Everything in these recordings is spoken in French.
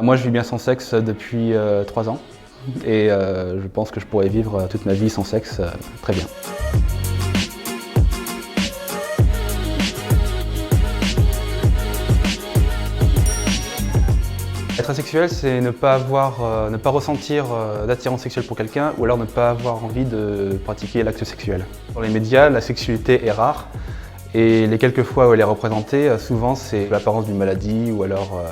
Moi, je vis bien sans sexe depuis 3 ans et je pense que je pourrais vivre toute ma vie sans sexe très bien. Être asexuel, c'est ne pas ressentir d'attirance sexuelle pour quelqu'un ou alors ne pas avoir envie de pratiquer l'acte sexuel. Dans les médias, la sexualité est rare et les quelques fois où elle est représentée, souvent c'est l'apparence d'une maladie ou alors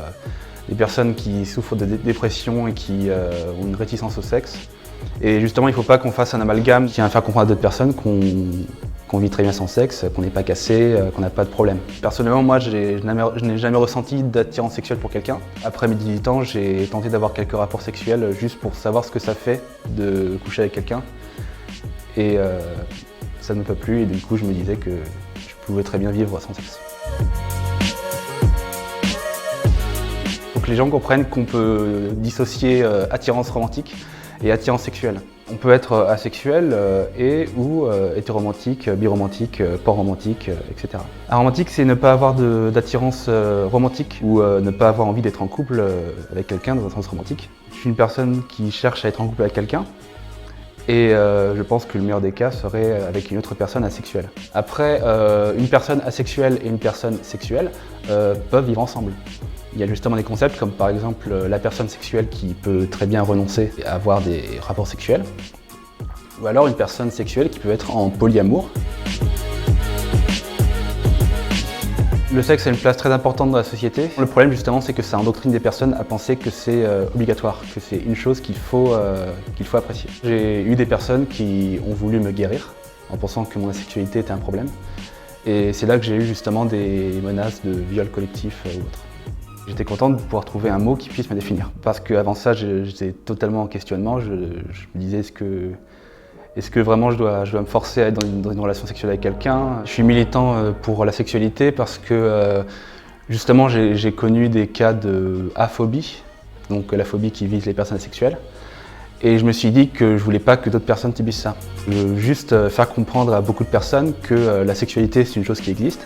des personnes qui souffrent de dépression et qui ont une réticence au sexe. Et justement, il ne faut pas qu'on fasse un amalgame qui vient faire comprendre à d'autres personnes qu'on vit très bien sans sexe, qu'on n'est pas cassé, qu'on n'a pas de problème. Personnellement, moi, je n'ai jamais ressenti d'attirance sexuelle pour quelqu'un. Après mes 18 ans, j'ai tenté d'avoir quelques rapports sexuels juste pour savoir ce que ça fait de coucher avec quelqu'un. Et ça ne m'a pas plu et du coup, je me disais que je pouvais très bien vivre sans sexe. Il faut que les gens comprennent qu'on peut dissocier attirance romantique et attirance sexuelle. On peut être asexuel ou hétéromantique, biromantique, panromantique, etc. Aromantique, c'est ne pas avoir d'attirance romantique ou ne pas avoir envie d'être en couple avec quelqu'un dans un sens romantique. Je suis une personne qui cherche à être en couple avec quelqu'un et je pense que le meilleur des cas serait avec une autre personne asexuelle. Après, une personne asexuelle et une personne sexuelle peuvent vivre ensemble. Il y a justement des concepts comme par exemple la personne sexuelle qui peut très bien renoncer à avoir des rapports sexuels, ou alors une personne sexuelle qui peut être en polyamour. Le sexe a une place très importante dans la société. Le problème justement, c'est que ça endoctrine des personnes à penser que c'est obligatoire, que c'est une chose qu'il faut apprécier. J'ai eu des personnes qui ont voulu me guérir en pensant que mon asexualité était un problème. Et c'est là que j'ai eu justement des menaces de viol collectif ou autre. J'étais content de pouvoir trouver un mot qui puisse me définir. Parce qu'avant ça, j'étais totalement en questionnement. Je me disais, est-ce que vraiment je dois me forcer à être dans une relation sexuelle avec quelqu'un? Je suis militant pour la sexualité parce que justement, j'ai connu des cas de aphobie, donc la phobie qui vise les personnes asexuelles. Et je me suis dit que je voulais pas que d'autres personnes subissent ça. Je veux juste faire comprendre à beaucoup de personnes que la sexualité, c'est une chose qui existe.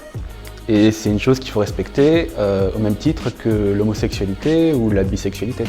Et c'est une chose qu'il faut respecter au même titre que l'homosexualité ou la bisexualité.